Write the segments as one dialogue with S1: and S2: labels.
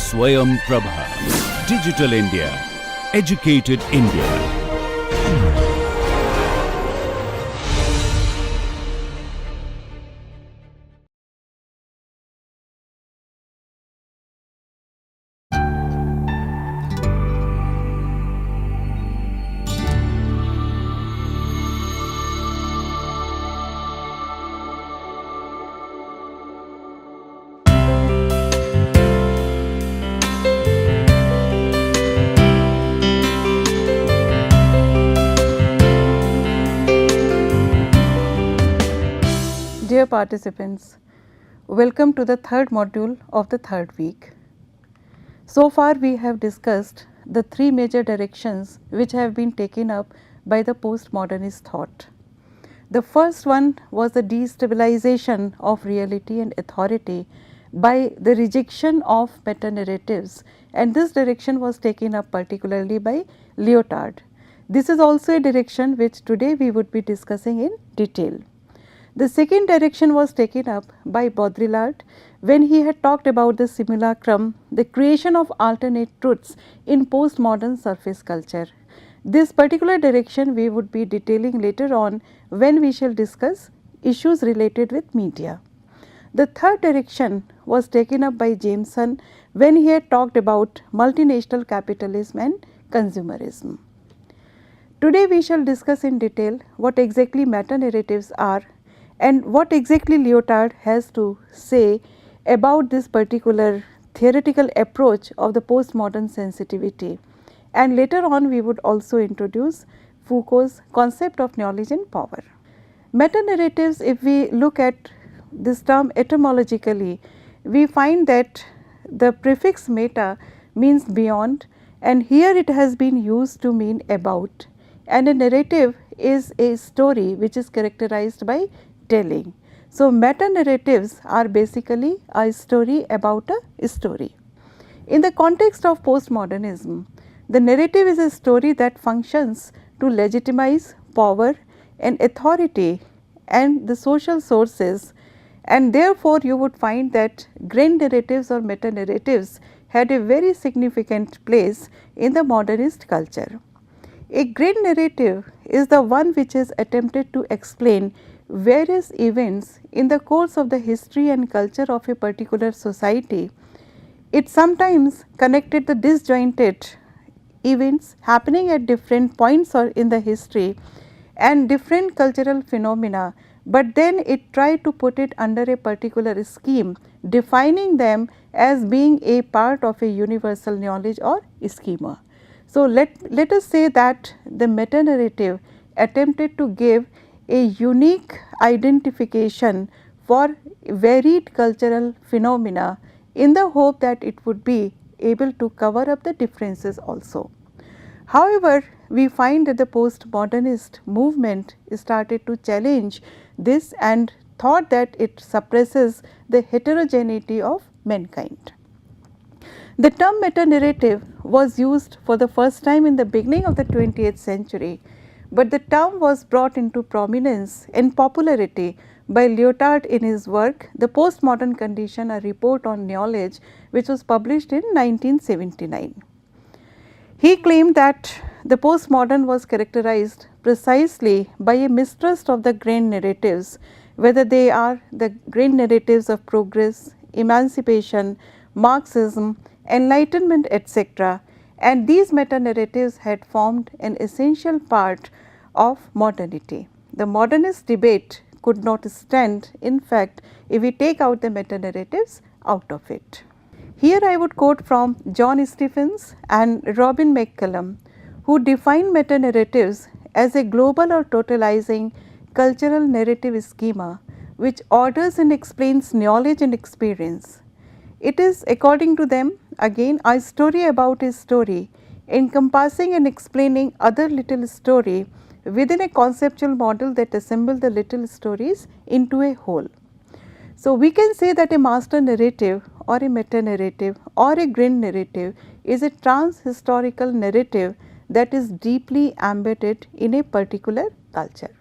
S1: Swayam Prabha. Digital India. Educated India.
S2: Dear participants, welcome to the third module of the third week. So far we have discussed the three major directions which have been taken up by the postmodernist thought. The first one was the destabilization of reality and authority by the rejection of meta-narratives, and this direction was taken up particularly by Lyotard. This is also a direction which today we would be discussing in detail. The second direction was taken up by Baudrillard when he had talked about the simulacrum, the creation of alternate truths in postmodern surface culture. This particular direction we would be detailing later on when we shall discuss issues related with media. The third direction was taken up by Jameson when he had talked about multinational capitalism and consumerism. Today we shall discuss in detail what exactly meta-narratives are and what exactly Lyotard has to say about this particular theoretical approach of the postmodern sensitivity. And later on we would also introduce Foucault's concept of knowledge and power. Meta-narratives, if we look at this term etymologically, we find that the prefix meta means beyond, and here it has been used to mean about, and a narrative is a story which is characterized by telling. So, meta-narratives are basically a story about a story. In the context of postmodernism, the narrative is a story that functions to legitimize power and authority and the social sources, and therefore, you would find that grand narratives or meta-narratives had a very significant place in the modernist culture. A grand narrative is the one which has attempted to explain various events in the course of the history and culture of a particular society. It sometimes connected the disjointed events happening at different points or in the history and different cultural phenomena, but then it tried to put it under a particular scheme, defining them as being a part of a universal knowledge or schema. So, let us say that the meta-narrative attempted to give a unique identification for varied cultural phenomena in the hope that it would be able to cover up the differences also. However, we find that the postmodernist movement started to challenge this and thought that it suppresses the heterogeneity of mankind. The term meta-narrative was used for the first time in the beginning of the 20th century, but the term was brought into prominence and popularity by Lyotard in his work The Postmodern Condition, a report on knowledge, which was published in 1979. He claimed that the postmodern was characterized precisely by a mistrust of the grand narratives, whether they are the grand narratives of progress, emancipation, Marxism, enlightenment, etc., and these meta-narratives had formed an essential part of modernity. The modernist debate could not stand, in fact, if we take out the meta-narratives out of it. Here I would quote from John Stephens and Robin McCallum, who define meta-narratives as a global or totalizing cultural narrative schema which orders and explains knowledge and experience. It is, according to them, again a story about a story, encompassing and explaining other little story within a conceptual model that assemble the little stories into a whole. So, we can say that a master narrative or a meta narrative or a grand narrative is a trans-historical narrative that is deeply embedded in a particular culture.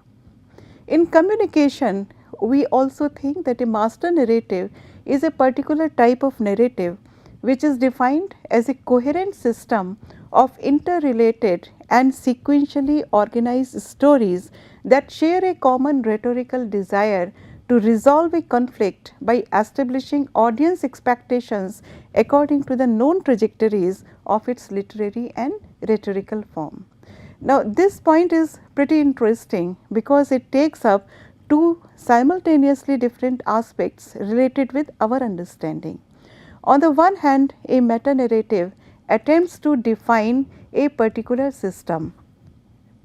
S2: In communication, we also think that a master narrative is a particular type of narrative which is defined as a coherent system of interrelated and sequentially organized stories that share a common rhetorical desire to resolve a conflict by establishing audience expectations according to the known trajectories of its literary and rhetorical form. Now, this point is pretty interesting because it takes up two simultaneously different aspects related with our understanding. On the one hand, a meta-narrative attempts to define a particular system,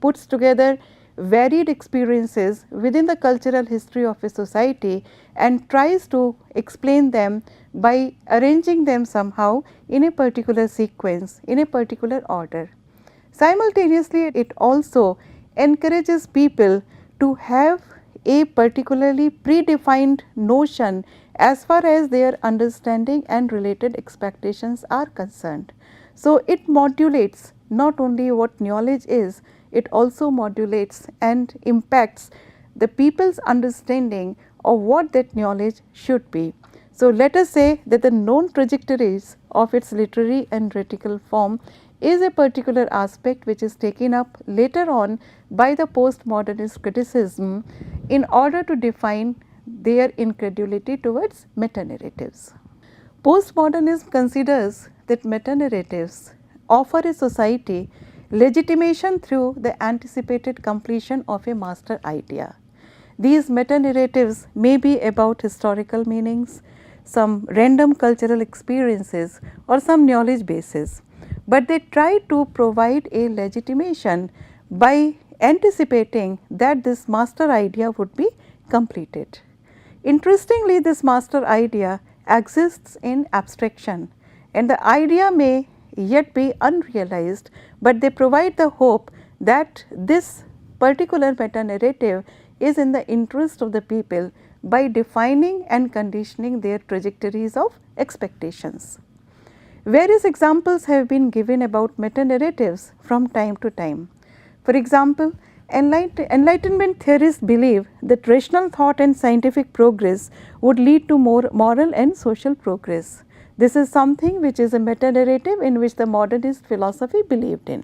S2: puts together varied experiences within the cultural history of a society and tries to explain them by arranging them somehow in a particular sequence, in a particular order. Simultaneously, it also encourages people to have a particularly predefined notion as far as their understanding and related expectations are concerned. So, it modulates not only what knowledge is, it also modulates and impacts the people's understanding of what that knowledge should be. So, let us say that the known trajectories of its literary and rhetorical form is a particular aspect which is taken up later on by the postmodernist criticism in order to define their incredulity towards meta-narratives. Postmodernism considers that meta-narratives offer a society legitimation through the anticipated completion of a master idea. These meta-narratives may be about historical meanings, some random cultural experiences or some knowledge bases, but they try to provide a legitimation by anticipating that this master idea would be completed. Interestingly, this master idea exists in abstraction and the idea may yet be unrealized, but they provide the hope that this particular meta narrative is in the interest of the people by defining and conditioning their trajectories of expectations. Various examples have been given about meta narratives from time to time. For example, Enlightenment theorists believe that rational thought and scientific progress would lead to more moral and social progress. This is something which is a meta narrative in which the modernist philosophy believed in.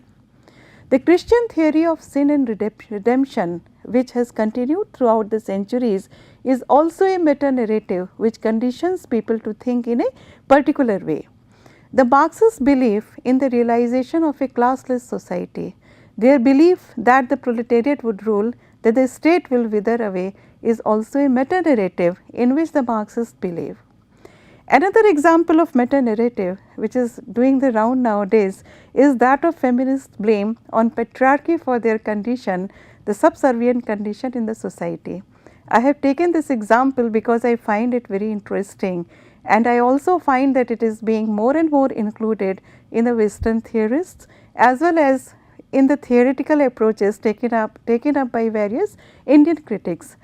S2: The Christian theory of sin and redemption, which has continued throughout the centuries, is also a meta narrative which conditions people to think in a particular way. The Marxist belief in the realization of a classless society, their belief that the proletariat would rule, that the state will wither away, is also a meta narrative in which the Marxists believe. Another example of meta narrative which is doing the round nowadays is that of feminist blame on patriarchy for their condition, the subservient condition in the society. I have taken this example because I find it very interesting, and I also find that it is being more and more included in the Western theorists as well as in the theoretical approaches taken up by various Indian critics.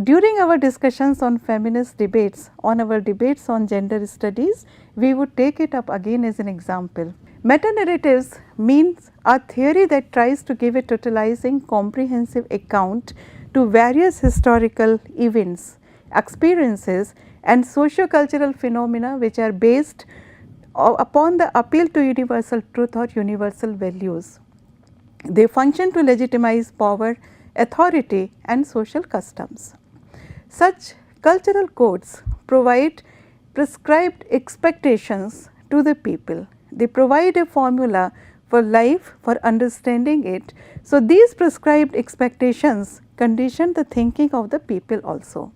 S2: During our discussions on feminist debates, on our debates on gender studies, we would take it up again as an example. Meta narratives means a theory that tries to give a totalizing, comprehensive account to various historical events, experiences and socio-cultural phenomena which are based upon the appeal to universal truth or universal values. They function to legitimize power, authority and social customs. Such cultural codes provide prescribed expectations to the people. They provide a formula for life, for understanding it. So, these prescribed expectations condition the thinking of the people also.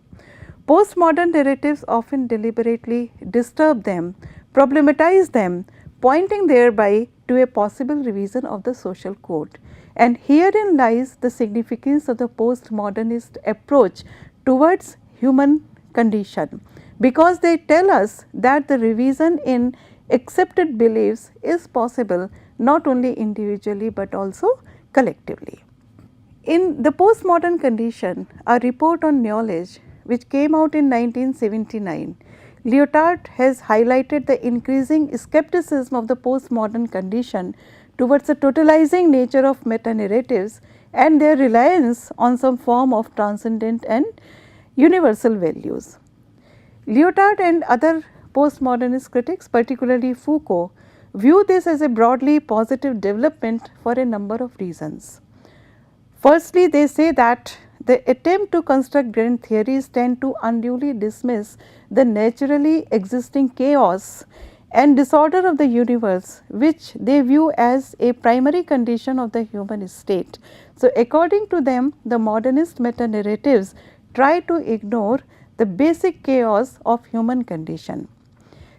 S2: Postmodern narratives often deliberately disturb them, problematize them, pointing thereby to a possible revision of the social code. And herein lies the significance of the postmodernist approach towards human condition, because they tell us that the revision in accepted beliefs is possible not only individually but also collectively. In the postmodern condition, a report on knowledge which came out in 1979, Lyotards has highlighted the increasing skepticism of the postmodern condition towards the totalizing nature of meta narratives and their reliance on some form of transcendent and universal values. Lyotards and other postmodernist critics, particularly Foucault, view this as a broadly positive development for a number of reasons. Firstly, they say that the attempt to construct grand theories tend to unduly dismiss the naturally existing chaos and disorder of the universe, which they view as a primary condition of the human state. So, according to them, the modernist meta-narratives try to ignore the basic chaos of human condition.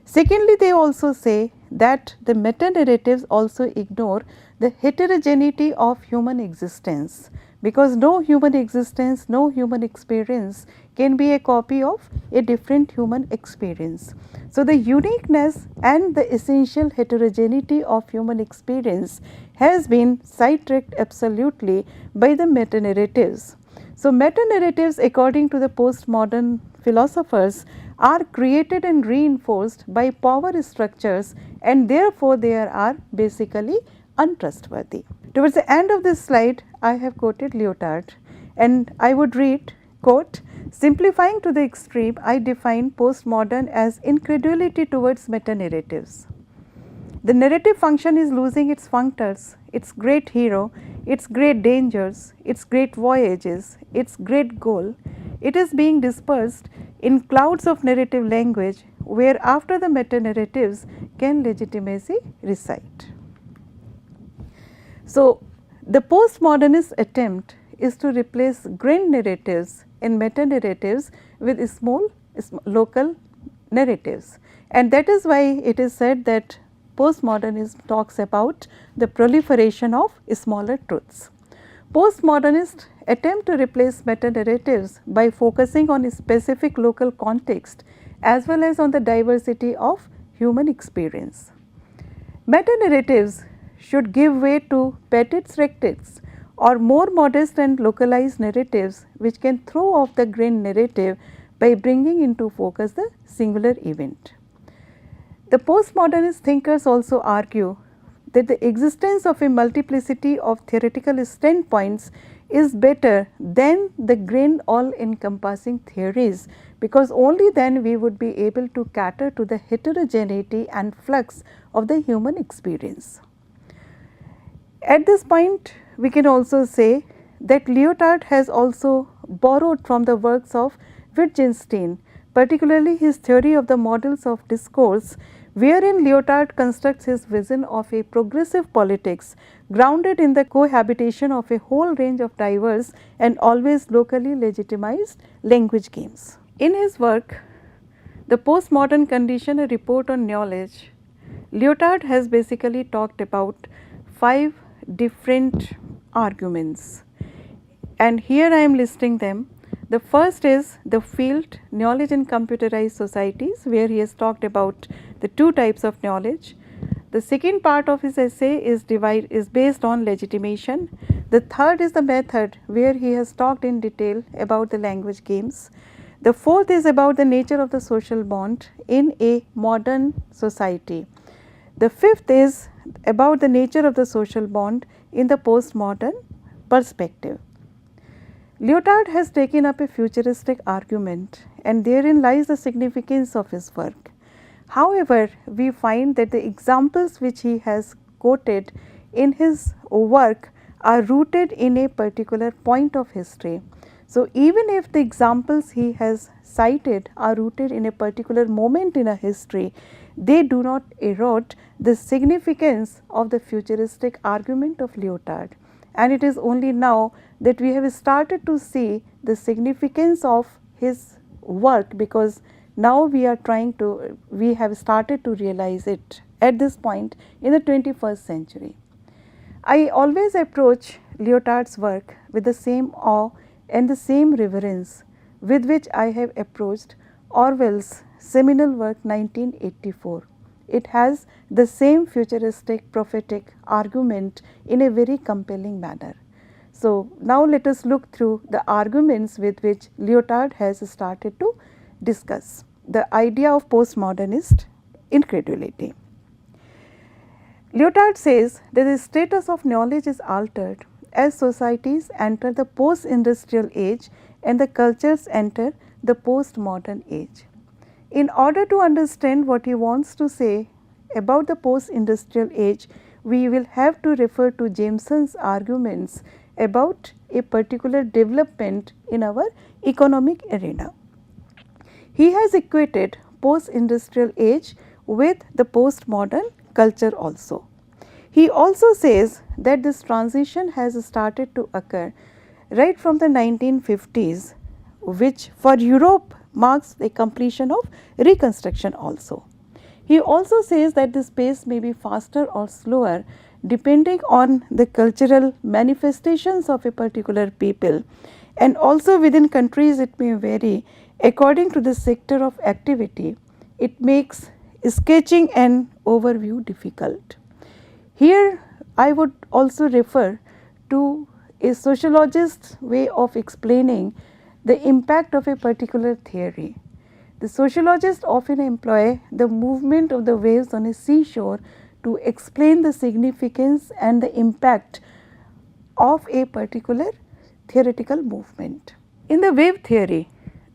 S2: Secondly, they also say that the meta-narratives also ignore the heterogeneity of human existence, because no human existence, no human experience can be a copy of a different human experience. So, the uniqueness and the essential heterogeneity of human experience has been sidetracked absolutely by the meta-narratives. So, meta-narratives, according to the postmodern philosophers, are created and reinforced by power structures, and therefore they are basically untrustworthy. Towards the end of this slide, I have quoted Lyotard, and I would read, quote, "Simplifying to the extreme, I define postmodern as incredulity towards meta-narratives. The narrative function is losing its functors, its great hero, its great dangers, its great voyages, its great goal. It is being dispersed in clouds of narrative language, where after the meta-narratives can legitimacy reside." So, the postmodernist attempt is to replace grand narratives and meta-narratives with small local narratives, and that is why it is said that postmodernism talks about the proliferation of smaller truths. Postmodernists attempt to replace meta-narratives by focusing on a specific local context as well as on the diversity of human experience. Meta-narratives should give way to petits rectits, or more modest and localized narratives which can throw off the grand narrative by bringing into focus the singular event. The postmodernist thinkers also argue that the existence of a multiplicity of theoretical standpoints is better than the grand all-encompassing theories, because only then we would be able to cater to the heterogeneity and flux of the human experience. At this point, we can also say that Lyotard has also borrowed from the works of Wittgenstein, particularly his theory of the models of discourse, wherein Lyotard constructs his vision of a progressive politics grounded in the cohabitation of a whole range of diverse and always locally legitimized language games. In his work, The Postmodern Condition, a report on knowledge, Lyotard has basically talked about 5 different arguments, and here I am listing them. The first is the field knowledge in computerized societies, where he has talked about the 2 types of knowledge. The second part of his essay is based on legitimation. The third is the method, where he has talked in detail about the language games. The fourth is about the nature of the social bond in a modern society. The fifth is about the nature of the social bond in the postmodern perspective. Lyotard has taken up a futuristic argument, and therein lies the significance of his work. However, we find that the examples which he has quoted in his work are rooted in a particular point of history. So, even if the examples he has cited are rooted in a particular moment in a history, they do not erode the significance of the futuristic argument of Lyotard. And it is only now that we have started to see the significance of his work, because now we have started to realize it at this point in the 21st century. I always approach Lyotard's work with the same awe and the same reverence with which I have approached Orwell's seminal work 1984. It has the same futuristic prophetic argument in a very compelling manner. So, now let us look through the arguments with which Lyotard has started to discuss the idea of postmodernist incredulity. Lyotard says that the status of knowledge is altered as societies enter the post-industrial age and the cultures enter the postmodern age. In order to understand what he wants to say about the post-industrial age, we will have to refer to Jameson's arguments about a particular development in our economic arena. He has equated post-industrial age with the postmodern culture also. He also says that this transition has started to occur right from the 1950s, which for Europe marks the completion of reconstruction also. He also says that this pace may be faster or slower depending on the cultural manifestations of a particular people, and also within countries it may vary according to the sector of activity. It makes sketching an overview difficult. Here I would also refer to a sociologist's way of explaining the impact of a particular theory. The sociologists often employ the movement of the waves on a seashore to explain the significance and the impact of a particular theoretical movement. In the wave theory,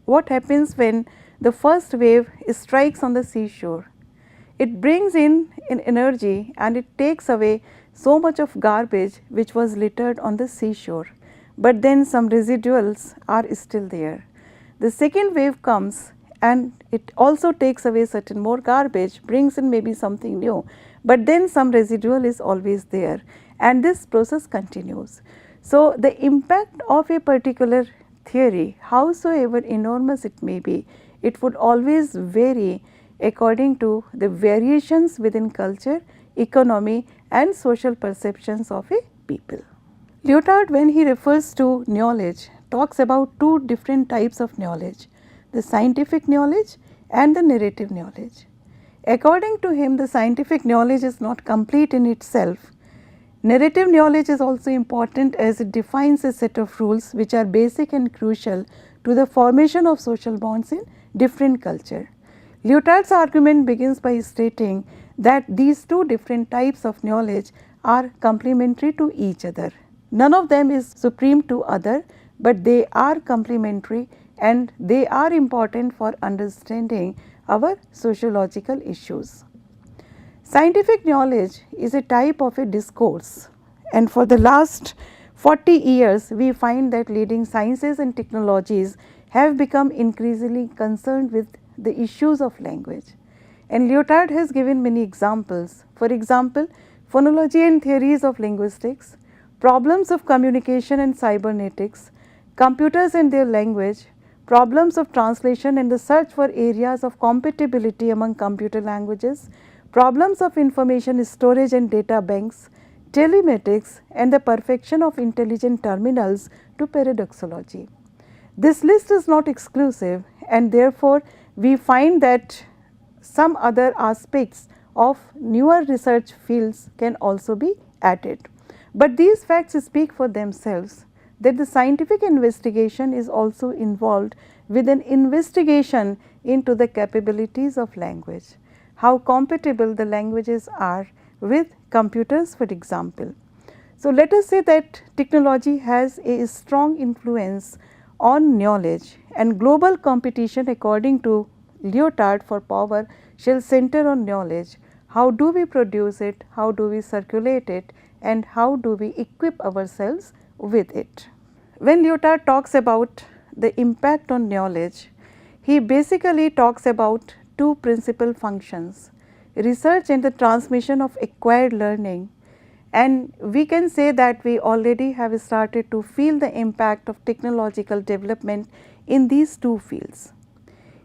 S2: what happens when the first wave strikes on the seashore? It brings in an energy and it takes away so much of garbage which was littered on the seashore, but then some residuals are still there. The second wave comes and it also takes away certain more garbage, brings in maybe something new, but then some residual is always there, and this process continues. So, the impact of a particular theory, howsoever enormous it may be, it would always vary according to the variations within culture, economy and social perceptions of a people. Lyotard, when he refers to knowledge, talks about two different types of knowledge, the scientific knowledge and the narrative knowledge. According to him, the scientific knowledge is not complete in itself. Narrative knowledge is also important as it defines a set of rules which are basic and crucial to the formation of social bonds in different culture. Lyotard's argument begins by stating that these two different types of knowledge are complementary to each other. None of them is supreme to other, but they are complementary and they are important for understanding our sociological issues. Scientific knowledge is a type of a discourse, and for the last 40 years we find that leading sciences and technologies have become increasingly concerned with the issues of language. And Lyotard has given many examples. For example, phonology and theories of linguistics, problems of communication and cybernetics, computers and their language, problems of translation and the search for areas of compatibility among computer languages, problems of information storage and data banks, telematics and the perfection of intelligent terminals to paradoxology. This list is not exclusive, and therefore, we find that some other aspects of newer research fields can also be added. But these facts speak for themselves, that the scientific investigation is also involved with an investigation into the capabilities of language, how compatible the languages are with computers, for example. So, let us say that technology has a strong influence on knowledge, and global competition, according to Lyotard, for power shall center on knowledge. How do we produce it, how do we circulate it, and how do we equip ourselves with it. When Lyotard talks about the impact on knowledge, he basically talks about two principal functions, research and the transmission of acquired learning, and we can say that we already have started to feel the impact of technological development in these two fields.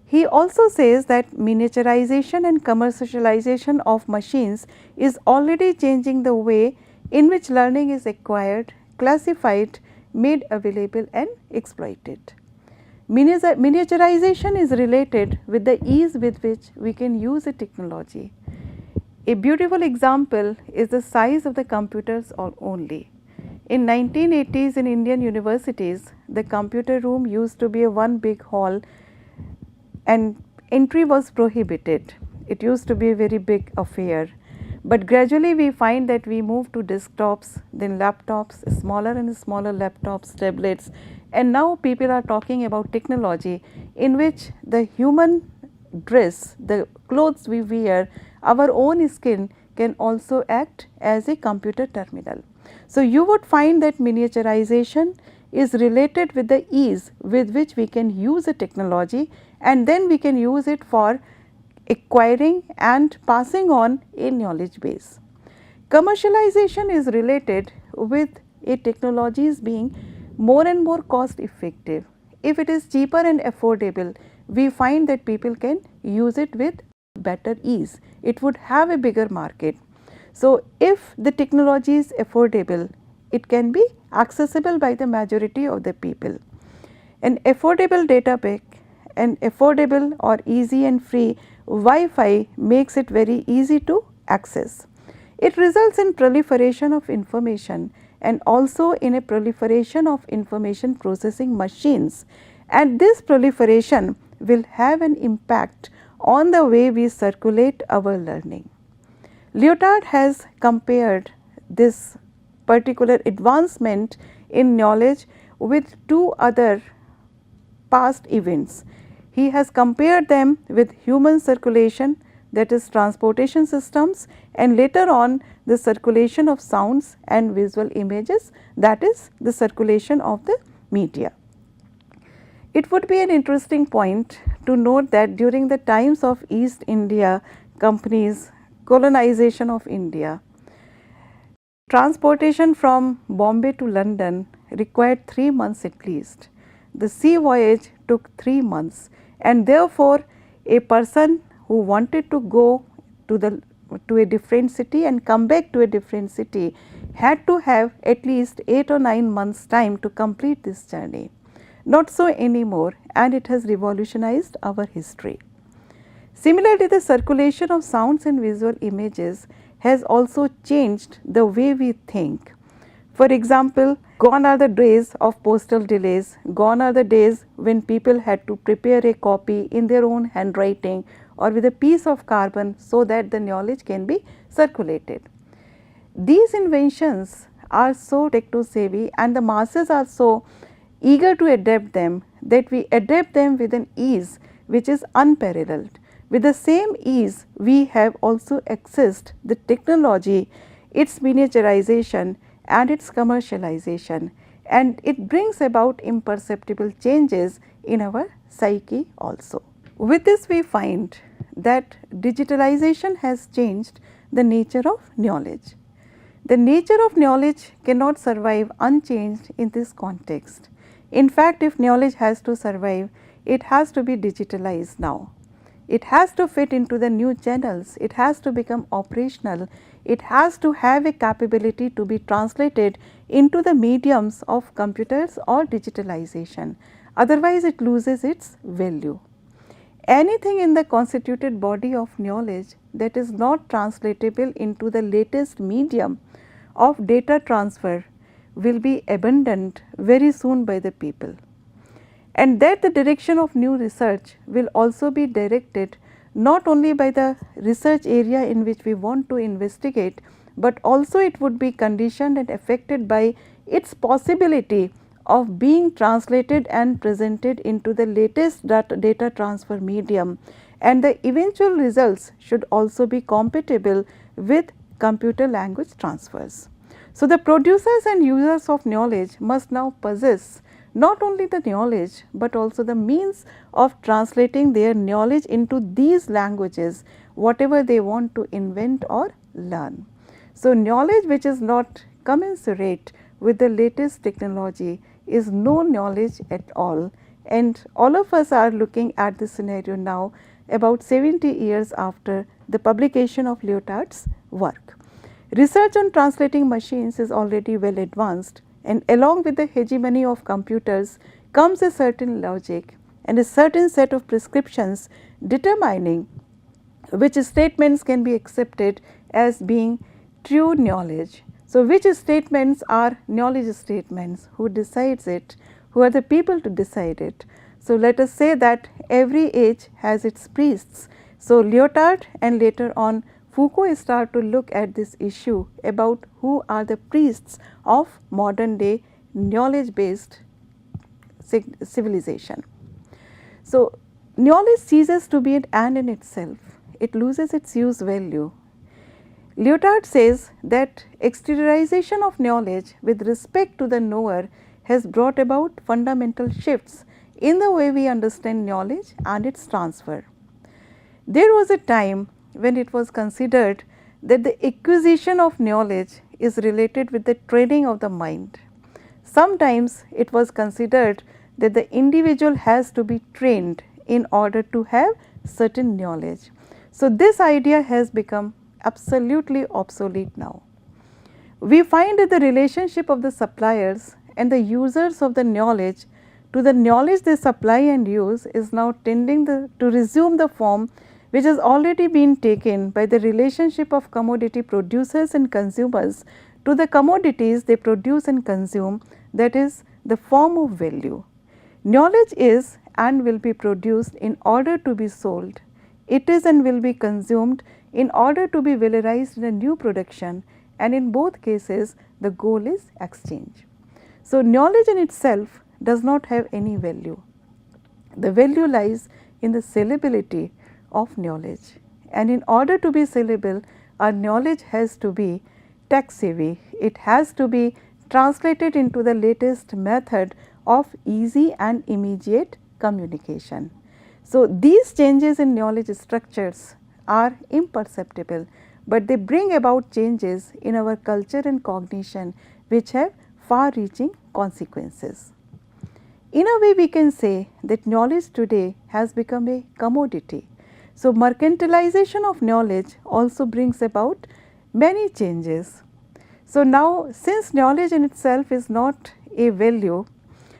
S2: He also says that miniaturization and commercialization of machines is already changing the way in which learning is acquired, classified, made available and exploited. Miniaturization is related with the ease with which we can use a technology. A beautiful example is the size of the computers only. In 1980s in Indian universities, the computer room used to be a one big hall and entry was prohibited. It used to be a very big affair. But gradually we find that we move to desktops, then laptops, smaller and smaller laptops, tablets, and now people are talking about technology in which the human dress, the clothes we wear, our own skin can also act as a computer terminal. So, you would find that miniaturization is related with the ease with which we can use a technology, and then we can use it for acquiring and passing on a knowledge base. Commercialization is related with a technologies being more and more cost effective. If it is cheaper and affordable, we find that people can use it with better ease. It would have a bigger market. So, if the technology is affordable, it can be accessible by the majority of the people. An affordable data pack, an affordable or easy and free Wi-Fi makes it very easy to access. It results in proliferation of information and also in a proliferation of information processing machines, and this proliferation will have an impact on the way we circulate our learning. Lyotard has compared this particular advancement in knowledge with two other past events. He has compared them with human circulation, that is transportation systems, and later on the circulation of sounds and visual images, that is the circulation of the media. It would be an interesting point to note that during the times of East India Company's colonization of India, transportation from Bombay to London required 3 months at least. The sea voyage took 3 months, and therefore, a person who wanted to go to a different city and come back to a different city had to have at least 8 or 9 months time to complete this journey. Not so anymore, and it has revolutionized our history. Similarly, the circulation of sounds and visual images has also changed the way we think. For example, gone are the days of postal delays, gone are the days when people had to prepare a copy in their own handwriting or with a piece of carbon so that the knowledge can be circulated. These inventions are so techno savvy and the masses are so eager to adapt them that we adapt them with an ease which is unparalleled. With the same ease, we have also accessed the technology, its miniaturization and its commercialization, and it brings about imperceptible changes in our psyche also. With this, we find that digitalization has changed the nature of knowledge. The nature of knowledge cannot survive unchanged in this context. In fact, if knowledge has to survive, it has to be digitalized now. It has to fit into the new channels, it has to become operational, it has to have a capability to be translated into the mediums of computers or digitalization, otherwise it loses its value. Anything in the constituted body of knowledge that is not translatable into the latest medium of data transfer will be abandoned very soon by the people. And that the direction of new research will also be directed not only by the research area in which we want to investigate, but also it would be conditioned and affected by its possibility of being translated and presented into the latest data transfer medium, and the eventual results should also be compatible with computer language transfers. So, the producers and users of knowledge must now possess not only the knowledge, but also the means of translating their knowledge into these languages, whatever they want to invent or learn. So, knowledge which is not commensurate with the latest technology is no knowledge at all, and all of us are looking at this scenario now about 70 years after the publication of Lyotard's work. Research on translating machines is already well advanced, and along with the hegemony of computers comes a certain logic and a certain set of prescriptions determining which statements can be accepted as being true knowledge. So, which statements are knowledge statements, who decides it, who are the people to decide it. So, let us say that every age has its priests. So, Lyotard and later on Foucault start to look at this issue about who are the priests of modern day knowledge based civilization. So, knowledge ceases to be an end in itself, it loses its use value. Lyotard says that exteriorization of knowledge with respect to the knower has brought about fundamental shifts in the way we understand knowledge and its transfer. There was a time when it was considered that the acquisition of knowledge is related with the training of the mind. Sometimes it was considered that the individual has to be trained in order to have certain knowledge. So, this idea has become absolutely obsolete now. We find that the relationship of the suppliers and the users of the knowledge to the knowledge they supply and use is now tending to resume the form which has already been taken by the relationship of commodity producers and consumers to the commodities they produce and consume, that is the form of value. Knowledge is and will be produced in order to be sold. It is and will be consumed in order to be valorized in a new production, and in both cases the goal is exchange. So, knowledge in itself does not have any value. The value lies in the sellability of knowledge, and in order to be sellable, our knowledge has to be tech savvy. It has to be translated into the latest method of easy and immediate communication. So, these changes in knowledge structures are imperceptible, but they bring about changes in our culture and cognition which have far reaching consequences. In a way, we can say that knowledge today has become a commodity. So, mercantilization of knowledge also brings about many changes. So, now since knowledge in itself is not a value,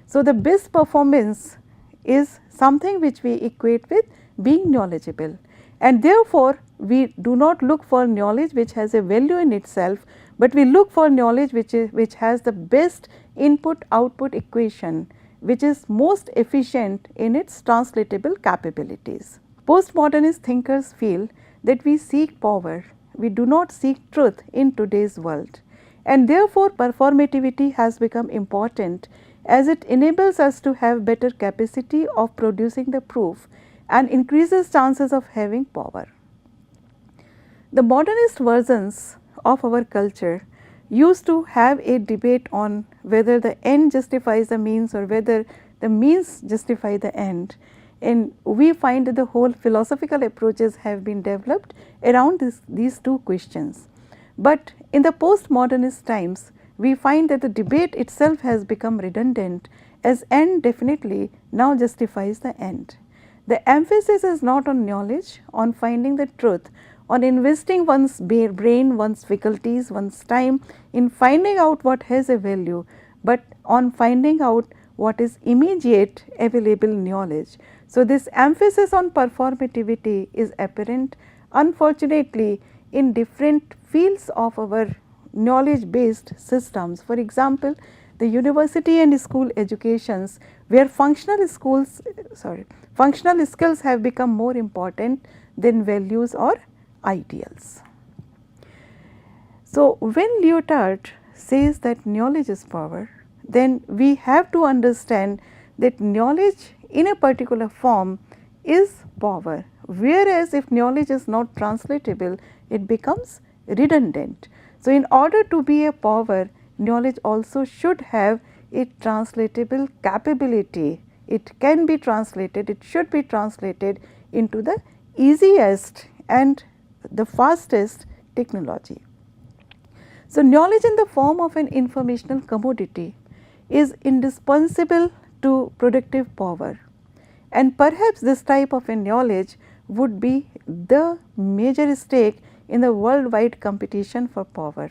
S2: so the best performance is something which we equate with being knowledgeable, and therefore, we do not look for knowledge which has a value in itself, but we look for knowledge which has the best input output equation, which is most efficient in its translatable capabilities. Postmodernist thinkers feel that we seek power, we do not seek truth in today's world, and therefore performativity has become important as it enables us to have better capacity of producing the proof and increases chances of having power. The modernist versions of our culture used to have a debate on whether the end justifies the means or whether the means justify the end, and we find that the whole philosophical approaches have been developed around these two questions. But in the postmodernist times, we find that the debate itself has become redundant, as end definitely now justifies the end. The emphasis is not on knowledge, on finding the truth, on investing one's brain, one's faculties, one's time in finding out what has a value, but on finding out what is immediate available knowledge. So, this emphasis on performativity is apparent, unfortunately, in different fields of our knowledge based systems. For example, the university and school educations where functional skills have become more important than values or ideals. So, when Lyotard says that knowledge is power, then we have to understand that knowledge in a particular form is power, whereas if knowledge is not translatable, it becomes redundant. So, in order to be a power, knowledge also should have a translatable capability. It can be translated, it should be translated into the easiest and the fastest technology. So, knowledge in the form of an informational commodity is indispensable to productive power, and perhaps this type of a knowledge would be the major stake in the worldwide competition for power.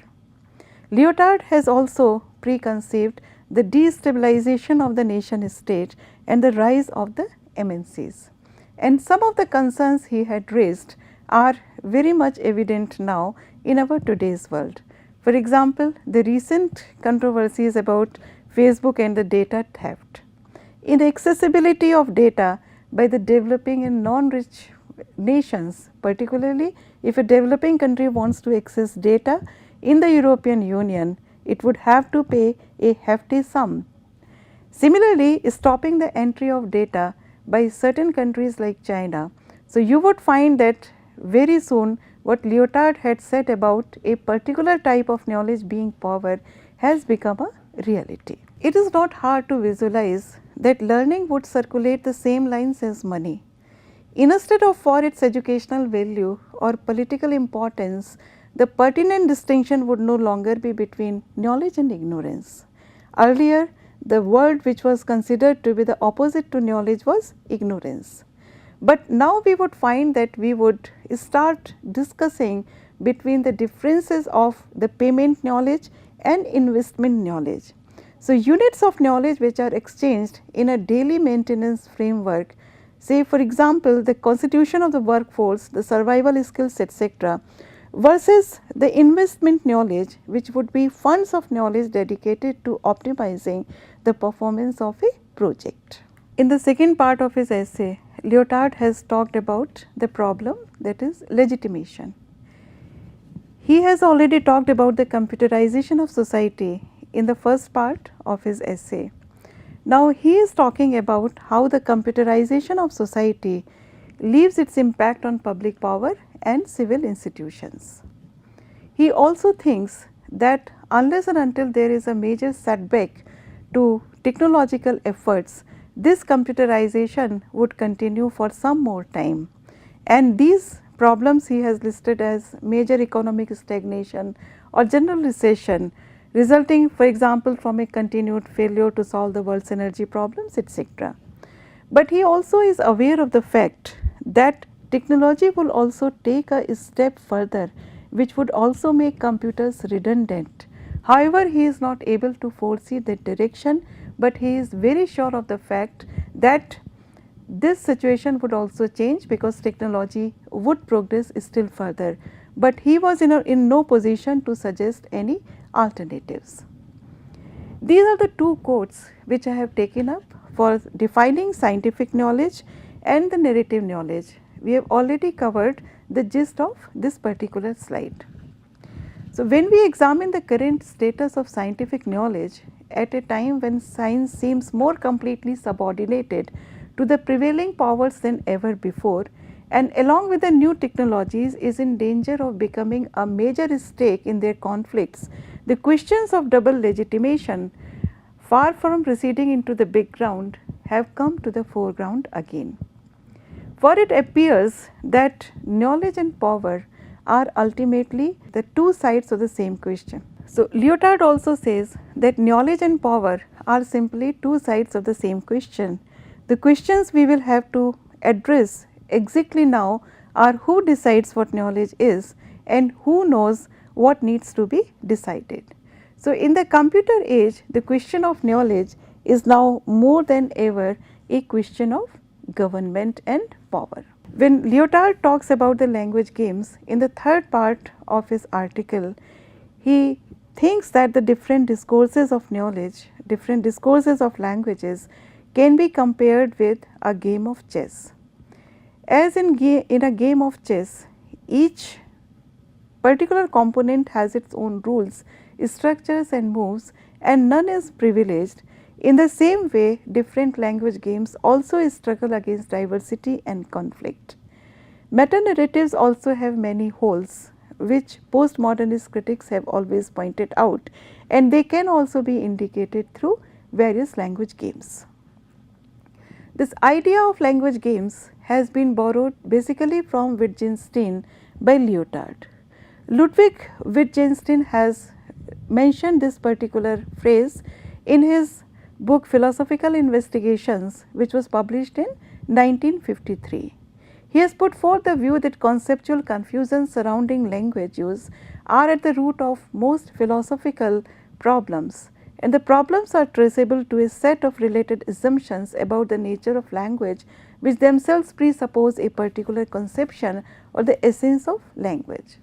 S2: Lyotard has also preconceived the destabilization of the nation state and the rise of the MNCs, and some of the concerns he had raised are very much evident now in our today's world. For example, the recent controversies about Facebook and the data theft, inaccessibility of data by the developing and non-rich nations, particularly if a developing country wants to access data in the European Union, it would have to pay a hefty sum. Similarly, stopping the entry of data by certain countries like China. So, you would find that very soon what Lyotard had said about a particular type of knowledge being power has become a reality. It is not hard to visualize that learning would circulate the same lines as money. Instead of for its educational value or political importance, the pertinent distinction would no longer be between knowledge and ignorance. Earlier, the word which was considered to be the opposite to knowledge was ignorance. But now we would find that we would start discussing between the differences of the payment knowledge and investment knowledge. So, units of knowledge which are exchanged in a daily maintenance framework, say for example, the constitution of the workforce, the survival skills, etc., versus the investment knowledge which would be funds of knowledge dedicated to optimizing the performance of a project. In the second part of his essay, Lyotard has talked about the problem, that is legitimation. He has already talked about the computerization of society in the first part of his essay. Now, he is talking about how the computerization of society leaves its impact on public power and civil institutions. He also thinks that unless and until there is a major setback to technological efforts, this computerization would continue for some more time, and these problems he has listed as major economic stagnation or general recession, resulting for example from a continued failure to solve the world's energy problems, etc. But he also is aware of the fact that technology will also take a step further, which would also make computers redundant. However, he is not able to foresee that direction, but he is very sure of the fact that this situation would also change because technology would progress still further, but he was in no position to suggest any alternatives. These are the two quotes which I have taken up for defining scientific knowledge and the narrative knowledge. We have already covered the gist of this particular slide. So, when we examine the current status of scientific knowledge at a time when science seems more completely subordinated to the prevailing powers than ever before, and along with the new technologies is in danger of becoming a major stake in their conflicts, the questions of double legitimation, far from receding into the background, have come to the foreground again. For it appears that knowledge and power are ultimately the two sides of the same question. So, Lyotard also says that knowledge and power are simply two sides of the same question. The questions we will have to address exactly now are who decides what knowledge is and who knows what needs to be decided. So, in the computer age, the question of knowledge is now more than ever a question of government and power. When Lyotard talks about the language games in the third part of his article, he thinks that the different discourses of knowledge, different discourses of languages can be compared with a game of chess. As in a game of chess, each particular component has its own rules, structures and moves, and none is privileged. In the same way, different language games also struggle against diversity and conflict. Meta-narratives also have many holes, which postmodernist critics have always pointed out, and they can also be indicated through various language games. This idea of language games has been borrowed basically from Wittgenstein by Lyotard. Ludwig Wittgenstein has mentioned this particular phrase in his book Philosophical Investigations, which was published in 1953. He has put forth the view that conceptual confusions surrounding language use are at the root of most philosophical problems, and the problems are traceable to a set of related assumptions about the nature of language which themselves presuppose a particular conception or the essence of language.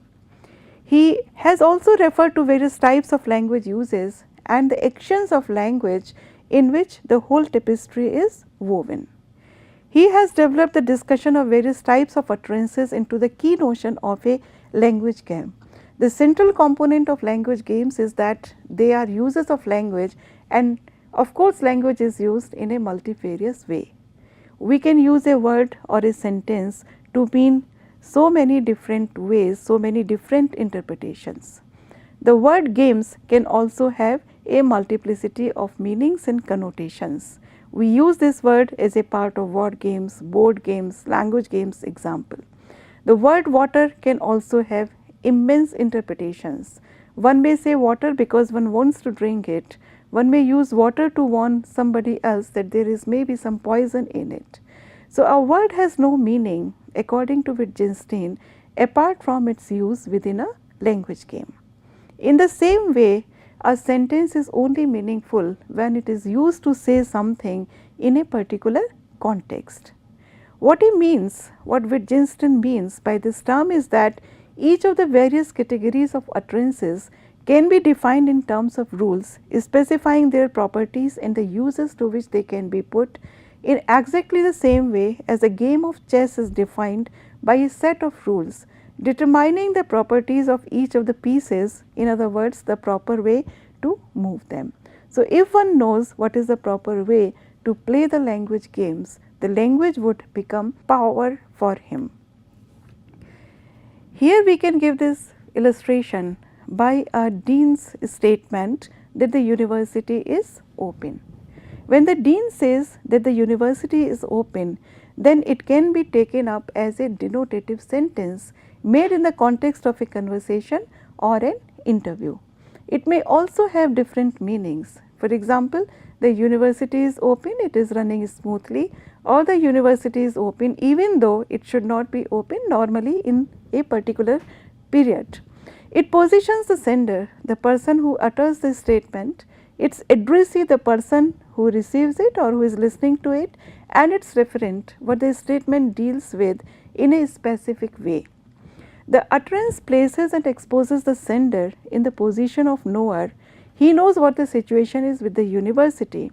S2: He has also referred to various types of language uses and the actions of language in which the whole tapestry is woven. He has developed the discussion of various types of utterances into the key notion of a language game. The central component of language games is that they are uses of language, and of course language is used in a multifarious way. we can use a word or a sentence to mean so many different ways, so many different interpretations. The word games can also have a multiplicity of meanings and connotations. We use this word as a part of word games, board games, language games example. The word water can also have immense interpretations. One may say water because one wants to drink it. One may use water to warn somebody else that there is maybe some poison in it. So, a word has no meaning according to Wittgenstein apart from its use within a language game. In the same way, a sentence is only meaningful when it is used to say something in a particular context. What he means, what Wittgenstein means by this term is that each of the various categories of utterances can be defined in terms of rules specifying their properties and the uses to which they can be put in exactly the same way as a game of chess is defined by a set of rules determining the properties of each of the pieces, in other words the proper way to move them. So, if one knows what is the proper way to play the language games, the language would become power for him. Here we can give this illustration by a dean's statement that the university is open. When the dean says that the university is open, then it can be taken up as a denotative sentence made in the context of a conversation or an interview. It may also have different meanings. For example, the university is open, it is running smoothly, or the university is open even though it should not be open normally in a particular period. It positions the sender, the person who utters the statement, its addressee, the person who receives it or who is listening to it, and its referent, what the statement deals with in a specific way. The utterance places and exposes the sender in the position of knower. He knows what the situation is with the university.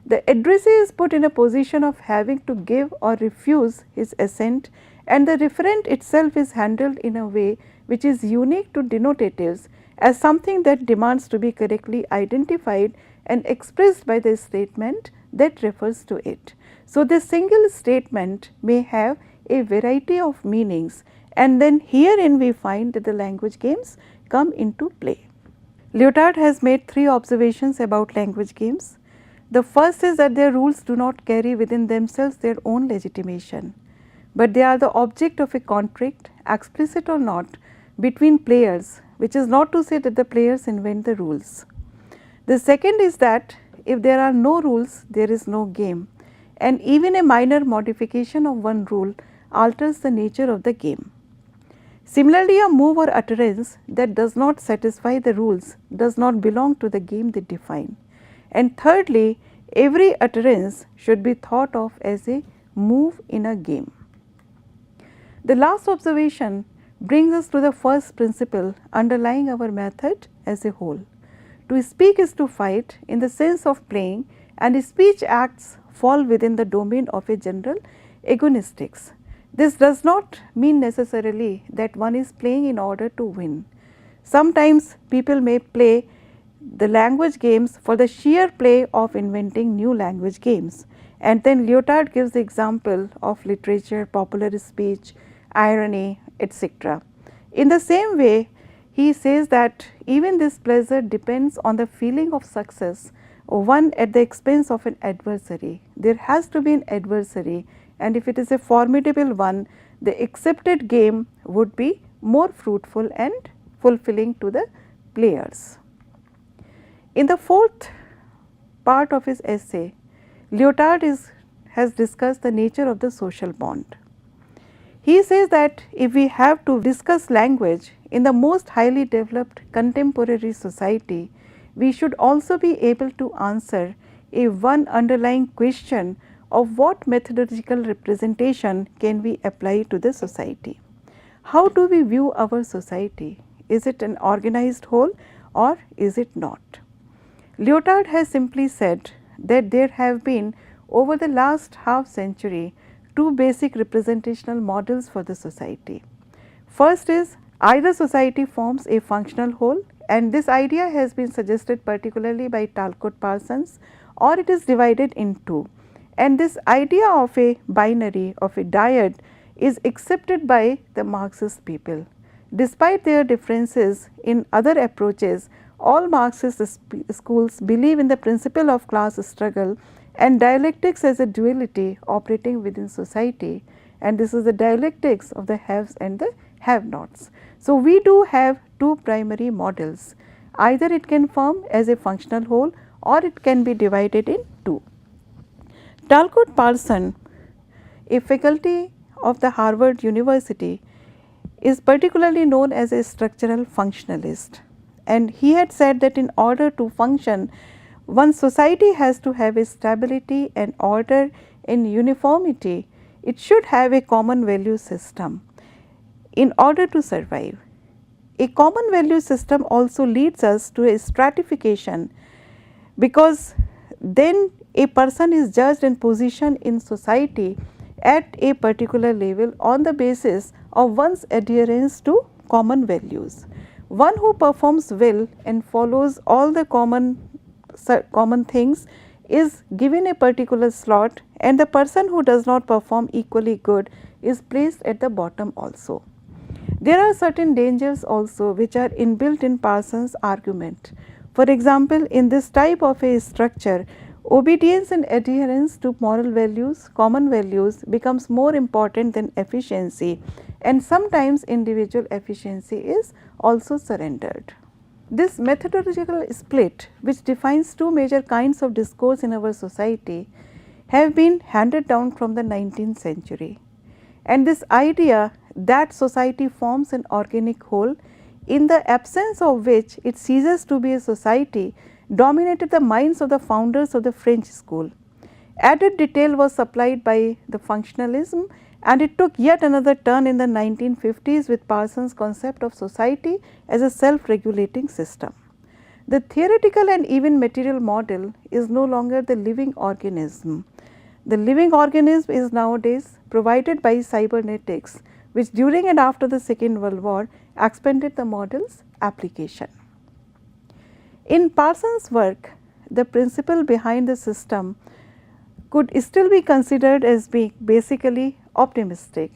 S2: The addressee is put in a position of having to give or refuse his assent, and the referent itself is handled in a way which is unique to denotatives as something that demands to be correctly identified and expressed by the statement that refers to it. So, this single statement may have a variety of meanings, and then herein we find that the language games come into play. Lyotard has made 3 observations about language games. The first is that their rules do not carry within themselves their own legitimation, but they are the object of a contract, explicit or not, between players, which is not to say that the players invent the rules. The second is that if there are no rules, there is no game, and even a minor modification of one rule alters the nature of the game. Similarly, a move or utterance that does not satisfy the rules does not belong to the game they define. And thirdly, every utterance should be thought of as a move in a game. The last observation brings us to the first principle underlying our method as a whole. To speak is to fight in the sense of playing, and speech acts fall within the domain of a general agonistics. This does not mean necessarily that one is playing in order to win. Sometimes people may play the language games for the sheer play of inventing new language games, and then Lyotard gives the example of literature, popular speech, irony, etc. In the same way, he says that even this pleasure depends on the feeling of success, one at the expense of an adversary. There has to be an adversary, and if it is a formidable one, the accepted game would be more fruitful and fulfilling to the players. In the fourth part of his essay, Lyotard has discussed the nature of the social bond. He says that if we have to discuss language in the most highly developed contemporary society, we should also be able to answer a one underlying question of what methodological representation can we apply to the society. How do we view our society? Is it an organized whole or is it not? Lyotard has simply said that there have been over the last half century 2 basic representational models for the society. First is either society forms a functional whole, and this idea has been suggested particularly by Talcott Parsons, or it is divided in 2, And this idea of a binary, of a dyad, is accepted by the Marxist people. Despite their differences in other approaches, all Marxist schools believe in the principle of class struggle and dialectics as a duality operating within society, and this is the dialectics of the haves and the have-nots. So, we do have two primary models, either it can form as a functional whole or it can be divided in two. Talcott Parson, a faculty of the Harvard University, is particularly known as a structural functionalist, and he had said that in order to function, one society has to have a stability and order and uniformity. It should have a common value system in order to survive. A common value system also leads us to a stratification, because then a person is judged and positioned in society at a particular level on the basis of one's adherence to common values. One who performs well and follows all the common things is given a particular slot, and the person who does not perform equally good is placed at the bottom also. There are certain dangers also which are inbuilt in Parsons' argument. For example, in this type of a structure, obedience and adherence to moral values, common values, becomes more important than efficiency, and sometimes individual efficiency is also surrendered. This methodological split, which defines two major kinds of discourse in our society, have been handed down from the 19th century. And this idea that society forms an organic whole, in the absence of which it ceases to be a society, dominated the minds of the founders of the French school. Added detail was supplied by the functionalism, and it took yet another turn in the 1950s with Parsons' concept of society as a self-regulating system. The theoretical and even material model is no longer the living organism. The living organism is nowadays provided by cybernetics, which during and after the Second World War expanded the model's application. In Parsons' work, the principle behind the system could still be considered as being basically optimistic,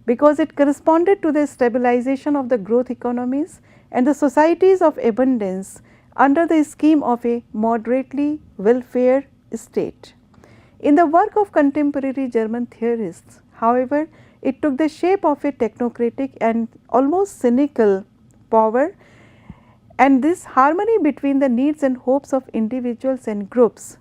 S2: because it corresponded to the stabilization of the growth economies and the societies of abundance under the scheme of a moderately welfare state. In the work of contemporary German theorists, however, it took the shape of a technocratic and almost cynical power, and this harmony between the needs and hopes of individuals and groups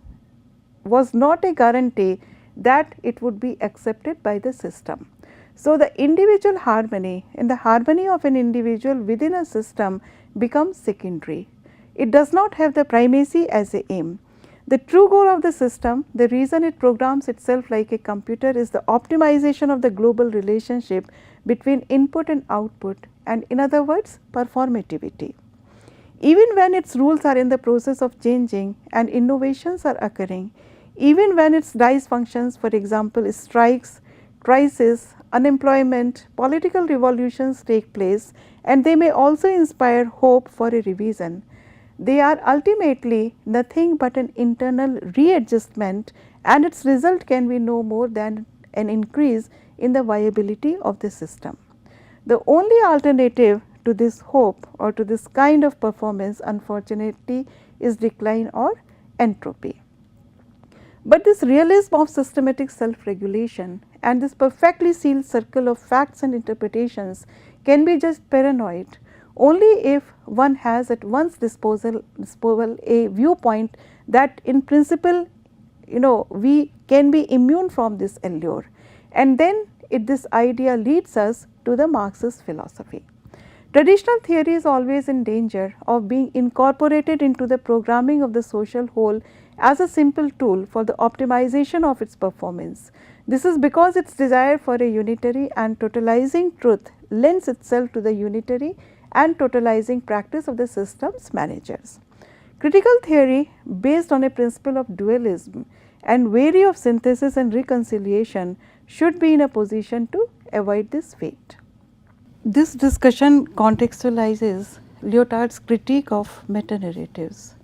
S2: was not a guarantee that it would be accepted by the system. So, the individual harmony and the harmony of an individual within a system becomes secondary. It does not have the primacy as a aim. The true goal of the system, the reason it programs itself like a computer, is the optimization of the global relationship between input and output, and in other words, performativity. Even when its rules are in the process of changing and innovations are occurring, even when its dice functions, for example, strikes, crisis, unemployment, political revolutions take place, and they may also inspire hope for a revision, they are ultimately nothing but an internal readjustment, and its result can be no more than an increase in the viability of the system. The only alternative to this hope or to this kind of performance, unfortunately, is decline or entropy. But this realism of systematic self-regulation and this perfectly sealed circle of facts and interpretations can be just paranoid only if one has at one's disposal a viewpoint that in principle, we can be immune from this allure, and then this idea leads us to the Marxist philosophy. Traditional theory is always in danger of being incorporated into the programming of the social whole as a simple tool for the optimization of its performance. This is because its desire for a unitary and totalizing truth lends itself to the unitary and totalizing practice of the system's managers. Critical theory, based on a principle of dualism and wary of synthesis and reconciliation, should be in a position to avoid this fate. This discussion contextualizes Lyotard's critique of meta-narratives.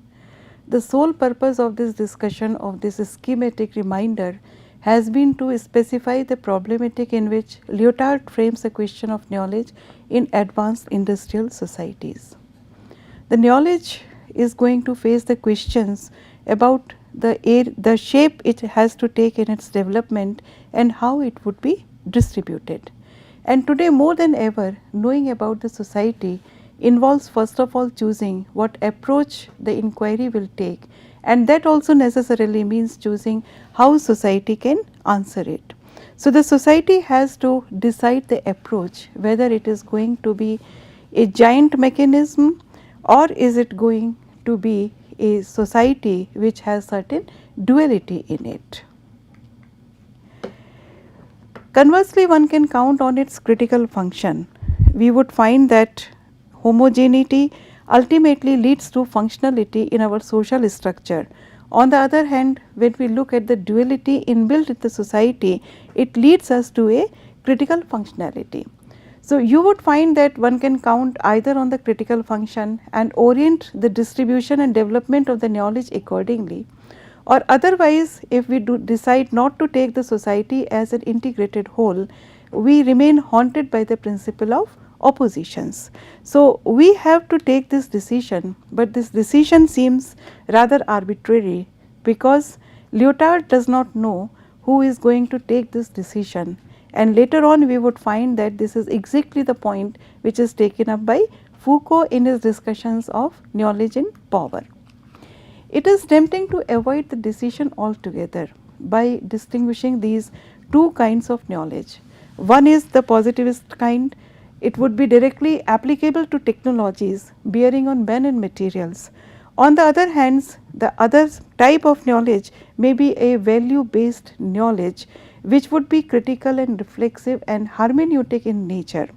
S2: the sole purpose of this discussion of this schematic reminder has been to specify the problematic in which Lyotard frames the question of knowledge in advanced industrial societies. The knowledge is going to face the questions about the shape it has to take in its development and how it would be distributed. And today more than ever, knowing about the society involves first of all choosing what approach the inquiry will take, and that also necessarily means choosing how society can answer it. So, the society has to decide the approach, whether it is going to be a giant mechanism or is it going to be a society which has certain duality in it. Conversely, one can count on its critical function. We would find that homogeneity ultimately leads to functionality in our social structure. On the other hand, when we look at the duality inbuilt in the society, it leads us to a critical functionality. So, you would find that one can count either on the critical function and orient the distribution and development of the knowledge accordingly, or otherwise if we do decide not to take the society as an integrated whole, we remain haunted by the principle of oppositions. So, we have to take this decision, but this decision seems rather arbitrary because Lyotard does not know who is going to take this decision, and later on we would find that this is exactly the point which is taken up by Foucault in his discussions of knowledge and power. It is tempting to avoid the decision altogether by distinguishing these two kinds of knowledge. One is the positivist kind. It would be directly applicable to technologies bearing on men and materials. On the other hand, the other type of knowledge may be a value based knowledge which would be critical and reflexive and hermeneutic in nature.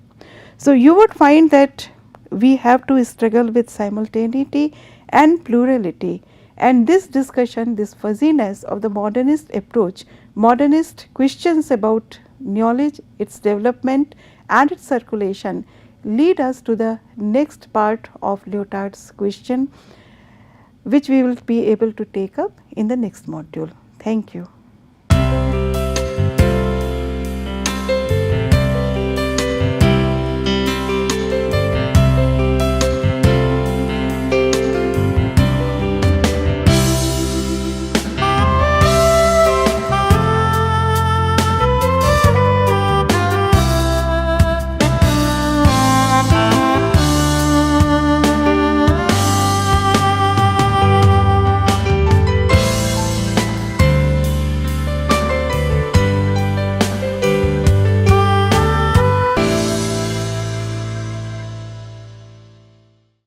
S2: So, you would find that we have to struggle with simultaneity and plurality, and this discussion, this fuzziness of the modernist approach, modernist questions about knowledge, its development and its circulation lead us to the next part of Lyotard's question, which we will be able to take up in the next module. Thank you.